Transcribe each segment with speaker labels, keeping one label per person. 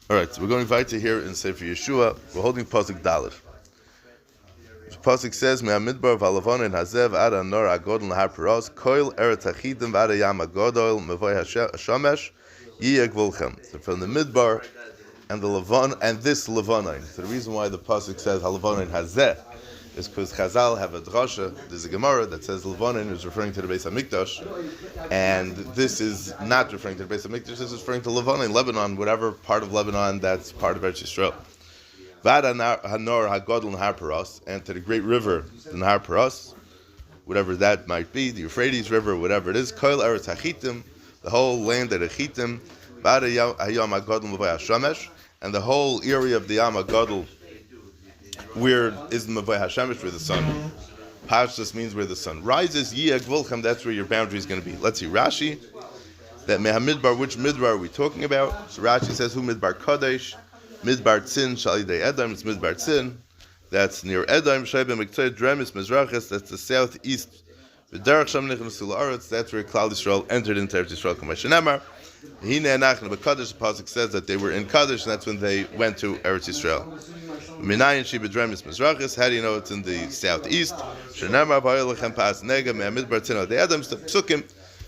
Speaker 1: All right, so we're going weiter here in Sefer Yeshua. We're holding pasuk Dalet. The pasuk says, "Me'amidbar v'alavon hazev ad hanehar agdol nehar paras koil eretz achidim v'ad hayam hagadol mevoy hashamesh yiyeh gvulchem." So from the midbar and the Levon and this Levonin. So the reason why the pasuk says Halavonin Hazeh is because Chazal have a drasha. There's a Gemara that says Levonin is referring to the Beis Hamikdash, and this is not referring to the Beis Hamikdash. This is referring to Levonin, Lebanon, whatever part of Lebanon that's part of Eretz Yisrael. Vad hanehar hagadol nehar paras, and to the great river, the Nehar Paras, whatever that might be, the Euphrates River, whatever it is. Koil eretz hachitim, the whole land of the Chitim. Vad hayam hagadol mevoy hashamesh. And the whole area of the Yam HaGadol, where is the Mavoi HaShemesh, where the sun, Pashtus means where the sun rises, Yiyeh Gvulchem, that's where your boundary is going to be. Let's see, Rashi, that Mehamidbar, which Midbar are we talking about? So Rashi says, Hu Midbar Kodesh, Midbar Tzin, Shalidei Edom, it's Midbar Tzin, that's near Edom, Shebe Miktoy Dremis, Mizrachis, that's the southeast, V'derech Shem Nichnu Sul Aretz, that's where Klal Yisrael entered into Eretz Yisrael, K'may Shenemar. The pasuk says that they were in Kadesh, and that's when they went to Eretz Yisrael. How do you know it's in the southeast?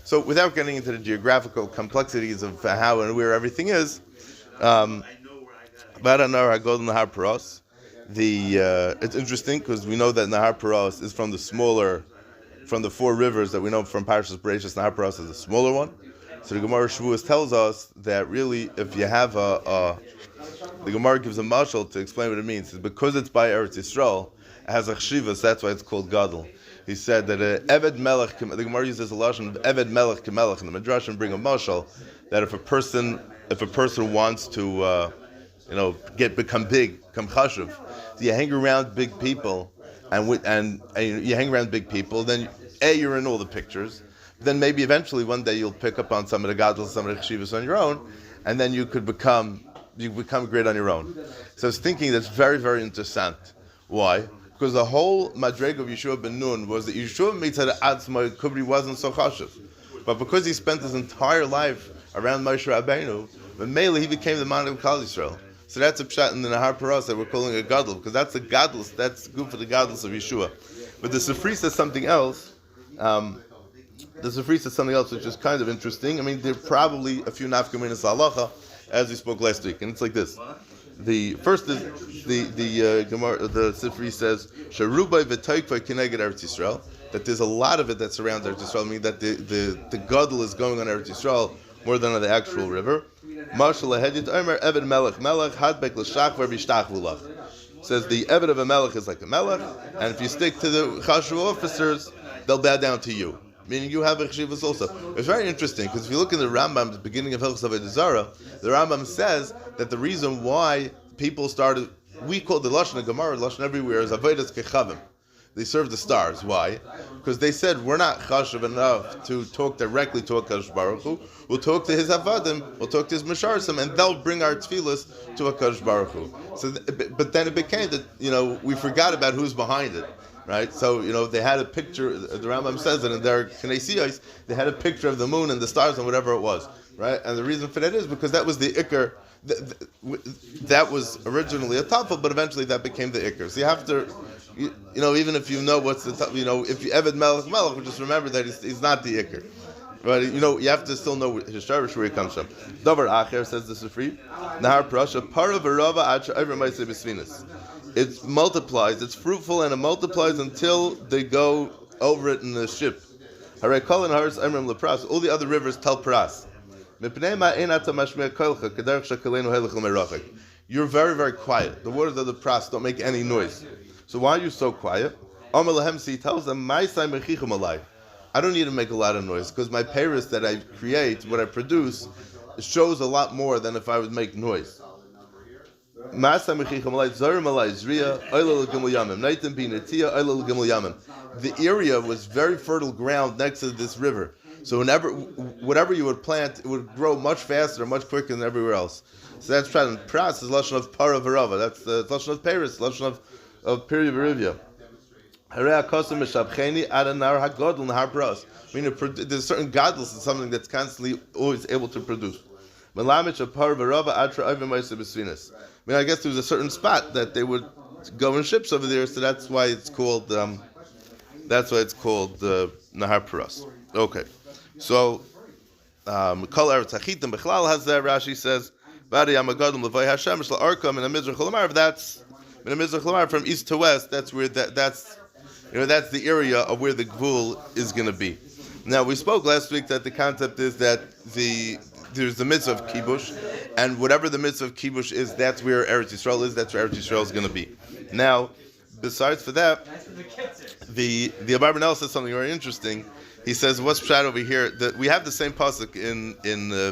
Speaker 1: So without getting into the geographical complexities of how and where everything is, it's interesting because we know that Nehar Paras is from the four rivers that we know from Parashas Bereishis. Nehar Paras is the smaller one. So the Gemara Shavuos tells us that really, if you have the Gemara gives a mashal to explain what it means. It's because it's by Eretz Yisrael, it has a chshivas, so that's why it's called Gadol. He said that Eved Melech, the Gemara uses a lashon of Eved Melech Kemelech, and the Midrashim bring a mashal that if a person wants to, become big, become chashuv, so you hang around big people, and you hang around big people, then you're in all the pictures. Then maybe eventually one day you'll pick up on some of the gadol, some of the chshivas on your own, and then you become great on your own. So I was thinking that's very, very interesting. Why? Because the whole madreg of Yeshua ben Nun was that Yeshua Mitzad Atzma Kubri wasn't so chashuv, but because he spent his entire life around Moshe Rabbeinu, but mainly he became the man of Klal Yisrael. So that's a pshat in the Nehar Paras that we're calling a gadol, because that's the gadol, that's good for the gadol of Yeshua. But the Sifri says something else. The Sifri says something else which is kind of interesting. I mean, there are probably a few nafkaminas halacha, as we spoke last week, and it's like this. The first is the Gemara. The Sifri says sharubai v'toikva kineged Eretz Yisrael, that there's a lot of it that surrounds Eretz Yisrael. I mean that the gadol is going on Eretz Yisrael more than on the actual river. Mashal lahedit omer eved melech hadbek l'shachvar b'shtachvu lach. Says the eved of a melech is like a melech, and if you stick to the chashuv officers, they'll bow down to you. Meaning you have a chshivas also. It's very interesting because if you look in the Rambam, the beginning of Hilchos Avodah Zarah, the Rambam says that the reason why people started, we call the lashon Gemara, lashon everywhere, is avodas kechavim. They serve the stars. Why? Because they said we're not chashuv enough to talk directly to HaKadosh Baruch Hu. We'll talk to his avadim, we'll talk to his misharsim, and they'll bring our tefillas to HaKadosh Baruch Hu. So, but then it became that we forgot about who's behind it. Right, so they had a picture. The Rambam says that in their Knesiyos, they had a picture of the moon and the stars and whatever it was. Right, and the reason for that is because that was the ikar. That was originally a tafel, but eventually that became the ikar. So you have to, even if you know what's the if you Eved Melech, just remember that he's not the ikar. But you have to still know his sharish where he comes from. Davar Acher says the Sifri, Nehar Parasha Para v'Rava Acha Ever Ma'aseh B'Sfinas. It multiplies, it's fruitful, and it multiplies until they go over it in the ship. All the other rivers tell Pras. You're very, very quiet. The waters of the Pras don't make any noise. So why are you so quiet? He tells them, I don't need to make a lot of noise, because my paris that I create, what I produce, shows a lot more than if I would make noise. The area was very fertile ground next to this river. So whatever you would plant, it would grow much faster, much quicker than everywhere else. So that's trying. Pras is lashon of para v'rava. That's the lashon of Paris, lashon of Piri v'rivya. I mean, there's certain godless is something that's constantly always able to produce. I guess there was a certain spot that they would go in ships over there, so that's why it's called Nahar Paras. Okay, so Kol Eretz Hachitim Bechlal has there. Rashi says, "Vadi Yamagadol Levay Hashem Shel Arkam in the Mizrach Lamar." That's in the Mizrach Lamar from east to west. That's where that's the area of where the Gvul is going to be. Now we spoke last week that the concept is that there's the mitzvah of kibush, and whatever the mitzvah of kibush is, that's where Eretz Yisrael is. That's where Eretz Yisrael is going to be. Now, besides for that, the Abarbanel says something very interesting. He says, "What's pshat over here? That we have the same pasuk in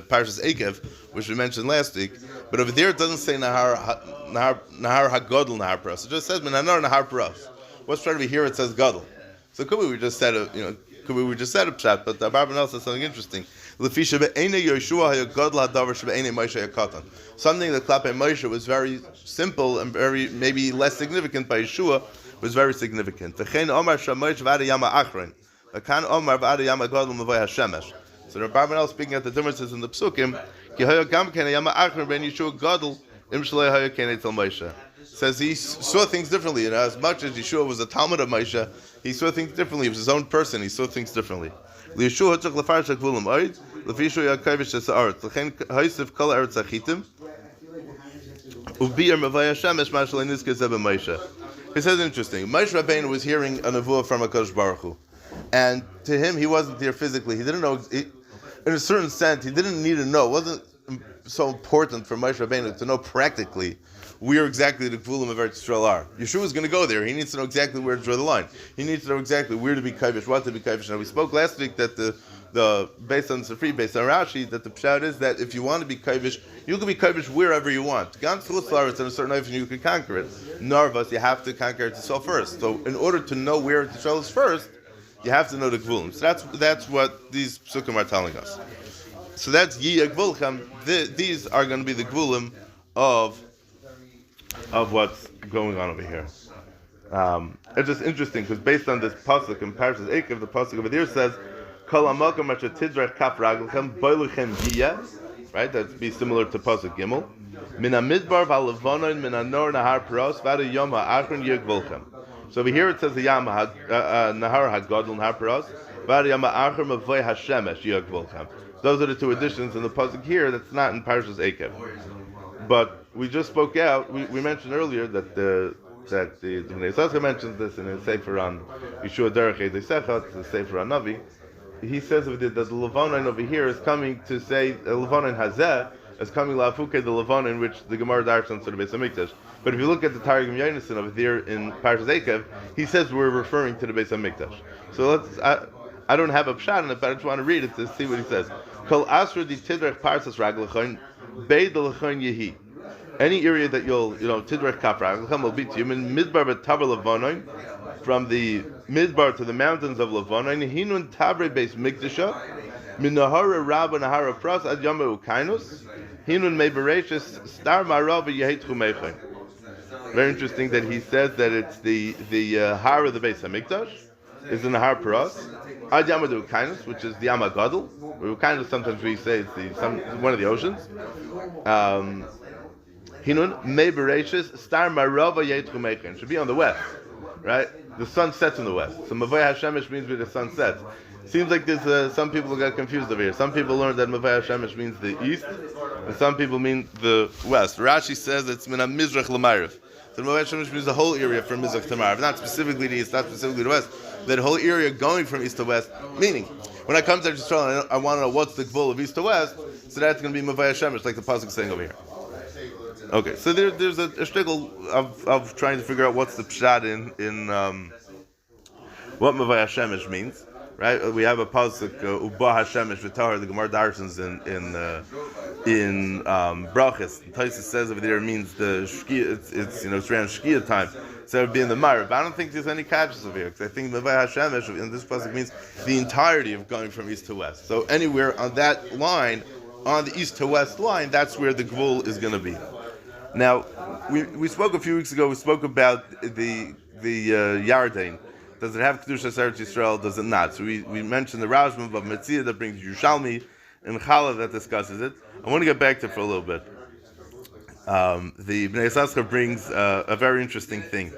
Speaker 1: Parshas Ekev, which we mentioned last week, but over there it doesn't say Nahar Hagadol Nahar Paras. It just says Menanor Nahar Paras. What's pshat over here? It says Gadol. So could we just said a pshat, but the Abarbanel says something interesting. Something that Klape Moshe was very simple and very maybe less significant by Yeshua was very significant. So the Rabbanel speaking at the differences in the Psukim, says he saw things differently, and as much as Yeshua was a Talmud of Moshe, he saw things differently. He was his own person. He saw things differently. Yeshua took Lafarsh Gvulim Oid, Lefishu Yakovish Sa'art, Lechen Haisif Kol Eretz Hachitim, Ubir Mavaya Shemesh Mashal Niska Zeba Moshe. He says interesting. Moshe Rabbeinu was hearing a nevuah from HaKadosh Baruch Hu, and to him he wasn't there physically. He didn't know. In a certain sense, he didn't need to know. It wasn't so important for Moshe Rabbeinu to know practically where exactly the Gvulim of Eretz Yisrael are. Yeshua is going to go there. He needs to know exactly where to draw the line. He needs to know exactly where to be kaivish, what to be kaivish. Now we spoke last week that the based on Sifri, based on Rashi, that the pshat is that if you want to be kaivish, you can be kaivish wherever you want. Gans Chutzlaretz in a certain way, you can conquer it. Narvas, you have to conquer it yourself first. So in order to know where Eretz Yisrael is first, you have to know the Gvulim. So that's what these psukim are telling us. So that's Yi Gvulchem. These are going to be the Gvulim of what's going on over here. It's just interesting because based on this pasuk in Parshas Ekev, the pasuk over there says, "Kol hamakom asher tidrach kaf raglchem boiluchem yiyeh." Right, that'd be similar to pasuk Gimel. Min hamidbar v'halvanoin min hanor nahar paras v'ad yom ha'achron yigvolchem. So over here it says the nahar hagadol nahar paras v'ad yom ha'achron mavoy hashemesh yigvolchem. Those are the two additions in the pasuk here. That's not in Parshas Ekev. But we just spoke out. We mentioned earlier that the Bnei Yisrael mentions this in his Sefer on Yeshua Derech Edei Sechat, the Sefer on Navi. He says that the Levanon over here is coming to say Levanon Hazeh is coming Lafuke the Levanon, which the Gemara darshan to the Beis Hamikdash. But if you look at the Targum Yonason over there in Parshas Ekev, he says we're referring to the Beis Hamikdash. So I don't have a pshat in it, but I just want to read it to see what he says. Kol Asra di Tidrach Parsas Raglachon Beid Lachon Yehi. Any area that you'll, Tidrach Kafra, will be to you. In Midbar B'Tavar Levonoin, from the Midbar to the mountains of Levonoin, Hinun Tabre Beis Mikdasha, Min Nahara Rabba Nahara Pras Ad Yama Ukainus, Hinun Mebereshis Star Marava Yehet Chumeichen. Very interesting that he says that it's the Har of the Beis Hamikdash is in the Har Pras Ad Yama Ukainus, which is the Yama Gadol. Ukainus sometimes we say it's one of the oceans. Hinun Mebereshis Star Marava Yehet Chumeichen should be on the west, right? The sun sets in the west. So Mavai Hashemish means where the sun sets. Seems like there's some people got confused over here. Some people learned that Mavai Hashemish means the east, and some people mean the west. Rashi says it's Mina Mizrach L'Ma'ariv. So Mavai Hashemish means the whole area from Mizrach to Ma'ariv, not specifically the east, not specifically the west. That whole area going from east to west. Meaning, when I come to Israel, I want to know what's the Gvul of east to west. So that's going to be Mavai Hashemish, like the pasuk is saying over here. Okay, so there's a struggle of trying to figure out what's the pshat in what Mavai Hashemish means, right? We have a pasuk Uba Hashemish V'Tahar, the Gemara darshans in Brachas. Taisus says over there it means the shkia. It's around shkia time. So it would be in the Ma'ariv. I don't think there's any catches over here because I think Mavai Hashemish in this pasuk means the entirety of going from east to west. So anywhere on that line, on the east to west line, that's where the Gvul is going to be. Now, we spoke a few weeks ago. We spoke about the Yarden. Does it have Kedushas Eretz Yisrael? Does it not? So we mentioned the Rashba of Metzia that brings Yerushalmi in Chala that discusses it. I want to get back to it for a little bit. The Bnei Yissaschar brings a very interesting thing.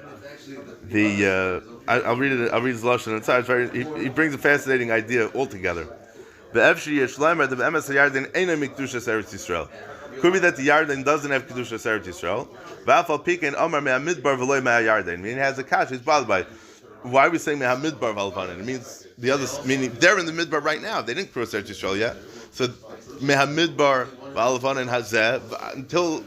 Speaker 1: I'll read it. I'll read his lashon inside. He brings a fascinating idea altogether. Could be that the Yarden doesn't have Kedushas Eretz Yisrael. Meaning it has a kash. He's bothered by it. Why are we saying Mehamidbar Valvanin? It means the others. Meaning they're in the midbar right now. They didn't cross Eretz Yisrael yet. So Mehamidbar Valvanin Hazeh until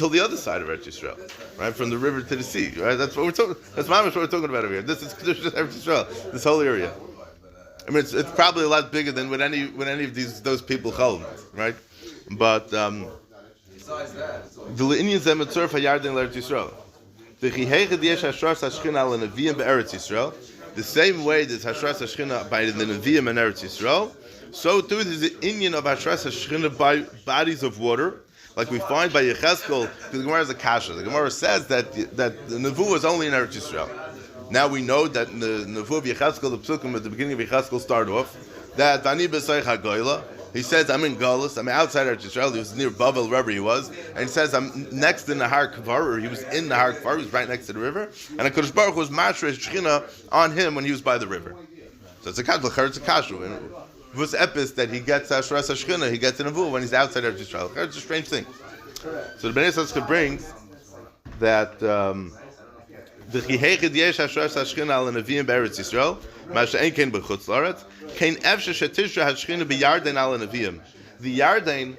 Speaker 1: the other side of Eretz Yisrael, right, from the river to the sea. Right, that's what we're talking. That's what we're talking about over here. This is Kedushas Eretz Yisrael. This whole area. I mean, it's probably a lot bigger than what any of those people call them, right? But the Indians have mitzvah hayarden l'Eretz Yisrael. The chiheichad yesh hashras hashchina al neviim be'Eretz Yisrael. The same way there's hashras hashchina by the neviim in Eretz Yisrael, so too there's the Indian of hashras hashchina by bodies of water, like we find by Yecheskel. The Gemara is a kasha. The Gemara says that the nevuah is only in Eretz Yisrael. Now we know that in the Nevuah of Yecheskel, the Psukim at the beginning of Yecheskel start off that Vani b'Seich HaGoyla. He says, I'm in Galus, I'm outside Eretz Yisrael. He was near Bavel, wherever he was, and he says, I'm next to Nahar Kvar, or he was in Nahar Kvar, he was right next to the river, and HaKadosh Baruch Hu was Mashresh Shechina on him when he was by the river. So it's a kashu, it's a kashu. And it was epis that he gets Hashras HaShechina, he gets in Nevuah when he's outside Eretz Yisrael. It's a strange thing. So the Bnei Yissaschar brings that the chiheichad yesh hashras hashchina al neviim be'Eretz Yisrael, ma she'ein kein b'chutz la'aretz, kein efshe shetishra hashchina b'Yarden al neviim. The Yarden,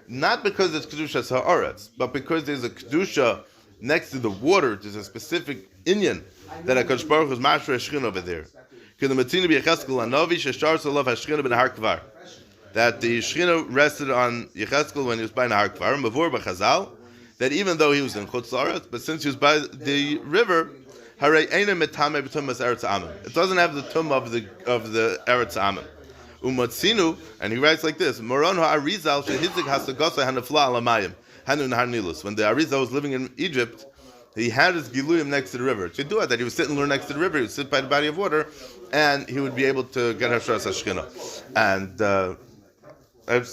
Speaker 1: not because it's kedushas ha'aretz, but because there's a kedusha next to the water. There's a specific inyan that HaKadosh Baruch Hu is mashra hashchina over there. That the Shechina rested on Yecheskel when he was by Nahar Kvar, Mavur b'Chazal, that even though he was in Chutz La'aretz, but since he was by the river, Harei Eina Metame B'Tumas Eretz Amim. It doesn't have the tum of the Eretz Amim. Umatzinu, and he writes like this: Moron ha'Arizal shehizik hasagasa hanafla alamayim hanu nahar Nilus. When the Arizal was living in Egypt, he had his giluyim next to the river. To do it, that he would sit and learn next to the river, he would sit by the body of water, and he would be able to get Hashras HaShechina. And on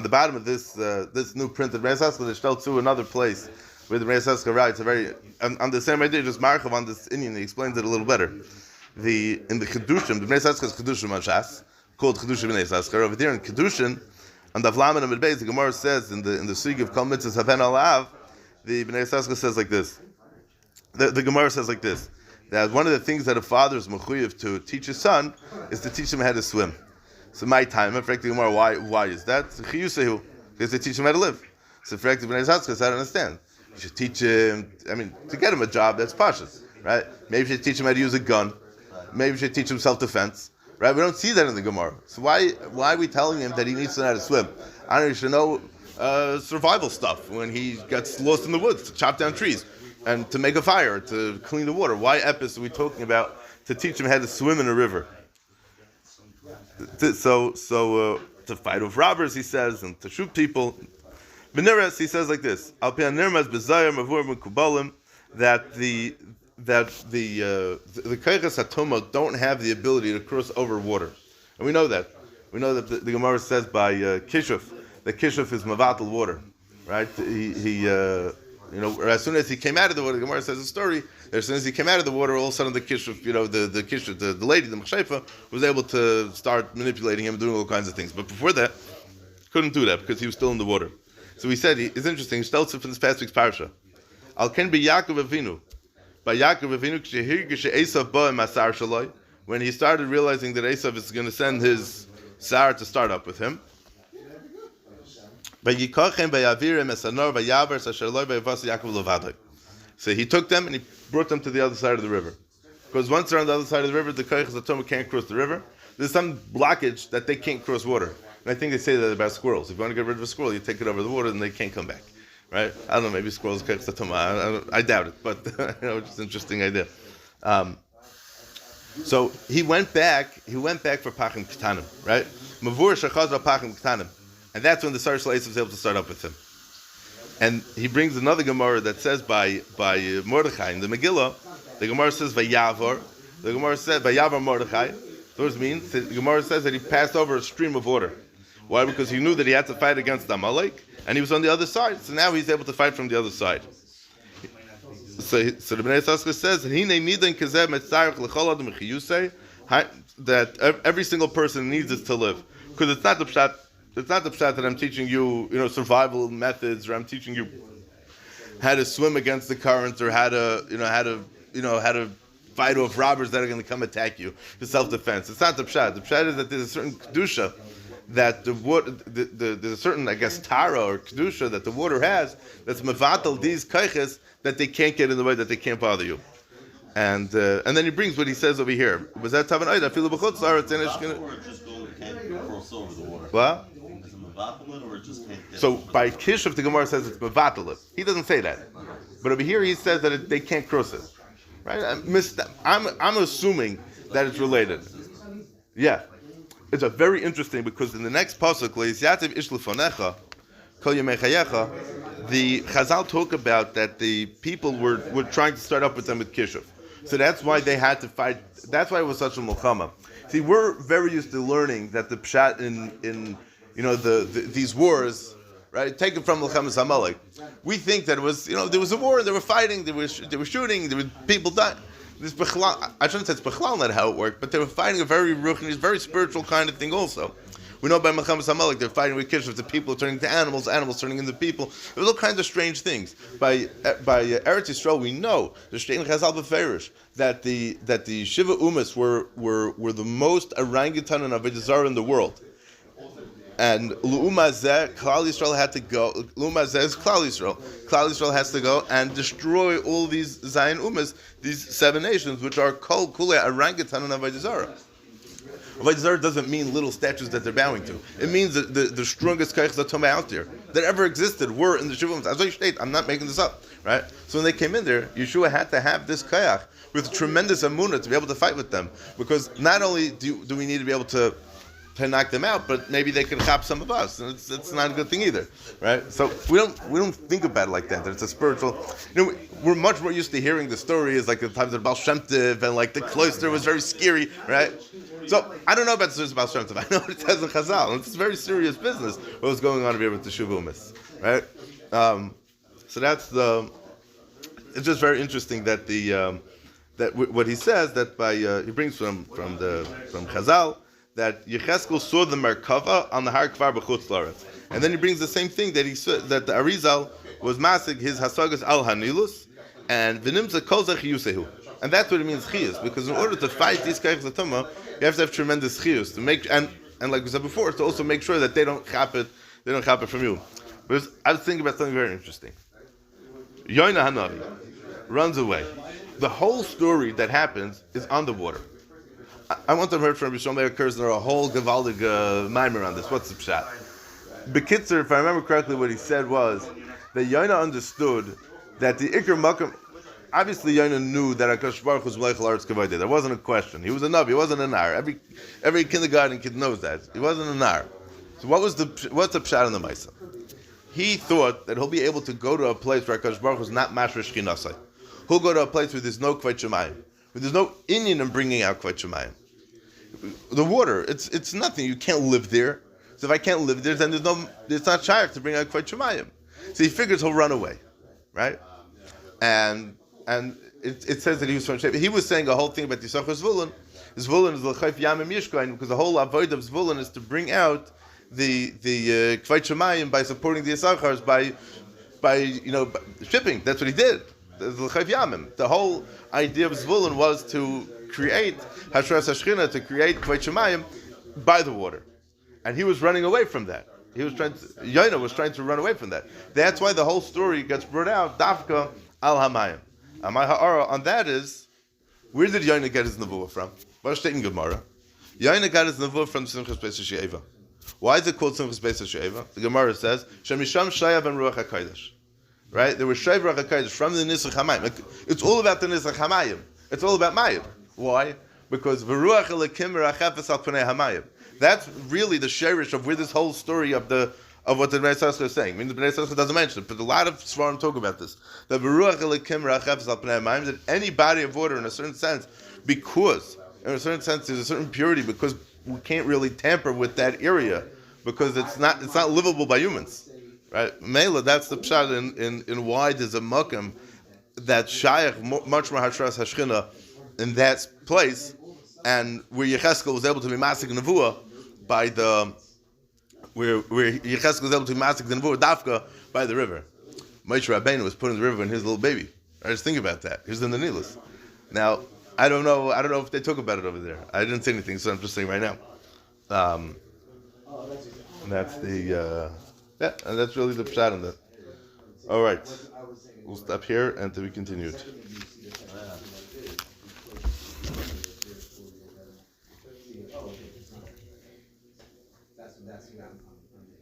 Speaker 1: the bottom of this new printed Bnei Yissaschar, there's still to another place where the Bnei Yissaschar writes a very on the same idea, just marchav on this Indian. He explains it a little better. In the Kedushim, the Bnei Yissaschar is Kedushim on Shas, called Kedushim Bnei Yissaschar. Over there in Kedushin, on the Vlam and Amid the Gemara says in the Sig of Kol Mitzvahs Haven Alav, the Bnei Yissaschar says like this. The Gemara says like this, that one of the things that a father is mechuyev to teach his son is to teach him how to swim. So my time, in fact, the Gemara, why is that? Because they teach him how to live. So in fact, the Bnei Yissaschar says, I don't understand. You should teach him, to get him a job, that's pashas, right? Maybe you should teach him how to use a gun. Maybe you should teach him self-defense, right? We don't see that in the Gemara. So why are we telling him that he needs to know how to swim? I don't know, he should know survival stuff when he gets lost in the woods, to chop down trees, and to make a fire, to clean the water. Why epis are we talking about to teach him how to swim in a river? So to fight with robbers, he says, and to shoot people. B'niras, he says like this: Al pi nirmas b'zayir mavur mekubalim, that the keiches hatoma don't have the ability to cross over water, and we know that. We know that the Gemara says by Kishuf that Kishuf is mavatal water, right? As soon as he came out of the water, the Gemara says a story. As soon as he came out of the water, all of a sudden the Kishuf, the lady, the Mechshefa, was able to start manipulating him, doing all kinds of things. But before that, couldn't do that because he was still in the water. So he said, it's interesting, he tells it from this past week's parsha. Al ken be Yaakov Avinu. By Yaakov Avinu, Esav ba masar shaloi, when he started realizing that Esav is going to send his sar to start up with him. So he took them and he brought them to the other side of the river. Because once they're on the other side of the river, the Keiches Atoma can't cross the river. There's some blockage that they can't cross water. And I think they say that about squirrels. If you want to get rid of a squirrel, you take it over the water and they can't come back. Right? I don't know, maybe squirrels Keiches Atoma. I doubt it, but it's just an interesting idea. So he went back for Pachim Ketanim, right? Mavur Shachazra Pachim Ketanim. And that's when the Sar Shal Esav was able to start up with him. And he brings another Gemara that says by Mordechai in the Megillah, the Gemara says Vayavar. The Gemara says Vayavar Mordechai. Those means the Gemara says that he passed over a stream of water. Why? Because he knew that he had to fight against Amalek, and he was on the other side. So now he's able to fight from the other side. So the Bnei Yissaschar says that every single person needs this to live, because it's not the pshat. It's not the pshat that I'm teaching you, survival methods, or I'm teaching you how to swim against the current, or how to fight off robbers that are going to come attack you for self-defense. It's not the pshat. The pshat is that there's a certain kedusha that there's a certain, I guess, tara or kedusha that the water has that's mevatel these kaiches that they can't get in the way, that they can't bother you. And then he brings what he says over here. Was that tavan oida? Feel b'chutz la'aretz in Ashkina.
Speaker 2: Or it just can't cross over the water.
Speaker 1: What?
Speaker 2: Is it mevatel or it just can't get?
Speaker 1: So by Kishuv, the Gemara says it's mevatel. He doesn't say that, but over here he says that they can't cross it. Right? I'm assuming that it's related. Yeah, it's a very interesting, because in the next pasuk, Le'isyativ ish lefonecha kol yemei chayecha, the Chazal talk about that the people were trying to start up with them with Kishuv. So that's why they had to fight. That's why it was such a mulchama. See, we're very used to learning that the pshat in these wars, right? Taken from Milchemes Amalek. We think that it was, there was a war, they were fighting, they were shooting, there were people dying. I shouldn't say it's bechlal, not how it worked, but they were fighting a very ruchni, very spiritual kind of thing also. We know by Milchemes Amalek they're fighting with Kishuv, the people turning into animals, animals turning into people. There was all kinds of strange things. By Eretz Yisrael, we know the Shtein Chazal Beferish that the Shiva Umas were the most orangutan and Avodah Zarah in the world. And Lu'umazeh, Klal Yisrael had to go. Lu'umazeh is Klal Yisrael. Klal Yisrael has to go and destroy all these Zion Umas, these 7 nations, which are Kol Kule Orangutan and Avodah Zarah. Avodah Zarah doesn't mean little statues that they're bowing to. It means that the strongest kayach zatoma out there that ever existed were in the Shiva Umas. I'm not making this up, right? So when they came in there, Yeshua had to have this kayach with tremendous amunah to be able to fight with them, because not only do we need to be able to knock them out, but maybe they can chop some of us, and it's not a good thing either, right? So we don't think about it like that. That it's a spiritual. We're much more used to hearing the stories like the times of Baal Shem Tov, and like the cloister was very scary, right? So I don't know about the stories of Baal Shem Tov. I know what it says in Chazal. It's very serious business what was going on over here with the Shuvumis, right? So that's the. It's just very interesting that what he says that by he brings from Chazal, that Yecheskel saw the Merkava on the Har Kvar b'chutz la'aretz, and then he brings the same thing that he said that the Arizal was masig his hasagas al hanilus and v'nimza kol zeh chiyusehu, and that's what it means chiyus, because in order to fight these kayach zatoma, you have to have tremendous chiyus to make, and like we said before, to also make sure that they don't chap it from you. But I was thinking about something very interesting. Yoina Hanavi runs away. The whole story that happens is on the water. I want to hear from Rishon Meir Kerzner a whole Gavaldig Maimer on this. What's the pshat? Bekitzer, if I remember correctly, what he said was that Yonah understood that the Iker Makam. Obviously, Yonah knew that HaKadosh Baruch Hu was Melech Haaretz Kavod. There wasn't a question. He was a Navi. He wasn't a Nar. Every kindergarten kid knows that. He wasn't a Nar. So what's the pshat in the Maisa? He thought that he'll be able to go to a place where HaKadosh Baruch Hu is not Mashra Shechinasai. He'll go to a place where there's no Kveit Shemayim, where there's no Inyan in bringing out Kveit Shemayim. The water, it's nothing. You can't live there. So if I can't live there, then it's not shaykh to bring out Kveit Shemayim. So he figures he'll run away, right? And it says that he was from Sheba. He was saying a whole thing about Yisachar Zvulun. Zvulun is l'chayf yamim yishkoin, because the whole avoid of Zvulun is to bring out the Kveit Shemayim by supporting the Yisachars by shipping. That's what he did. The whole idea of Zvulun was to create Hashras Hashchina, to create Kveit Shemayim by the water, and he was running away from that. Yonah was trying to run away from that. That's why the whole story gets brought out. Dafka al Hamayim. Amay Ha'ara on that is, where did Yonah get his nevuah from? Was steht in Gemara? Yonah got his nevuah from Simchas Beis HaShe'eva. Why is it called Simchas Beis HaShe'eva? The Gemara says Shemisham Shayav and Ruach HaKodesh. Right? There was Shayav Ruach HaKodesh from the Nisach Hamayim. It's all about the Nisach Hamayim. It's all about Mayim. Why? Because V'ruach Elokim Rachefes Al Pnei Hamayim. That's really the sherish of where this whole story of what the Bnei Yissaschar is saying. I mean, the Bnei Yissaschar doesn't mention it, but a lot of Svarim talk about this. That V'ruach Elokim Rachefes Al Pnei Hamayim, that any body of water, in a certain sense, there's a certain purity, because we can't really tamper with that area because it's not livable by humans, right? Mela, that's the pshat in why there's a makom that shayach much more hashras hashchina in that place, and where Yecheskel was able to be masik nevuah by the where Yecheskel was able to be masik nevuah dafka by the river. Moshe Rabbeinu was put in the river when his little baby. I just think about that. He was in the Nilus. Now I don't know if they talk about it over there. I didn't say anything, so I'm just saying right now. And that's the and that's really the pshat in that. All right, we'll stop here and to be continued.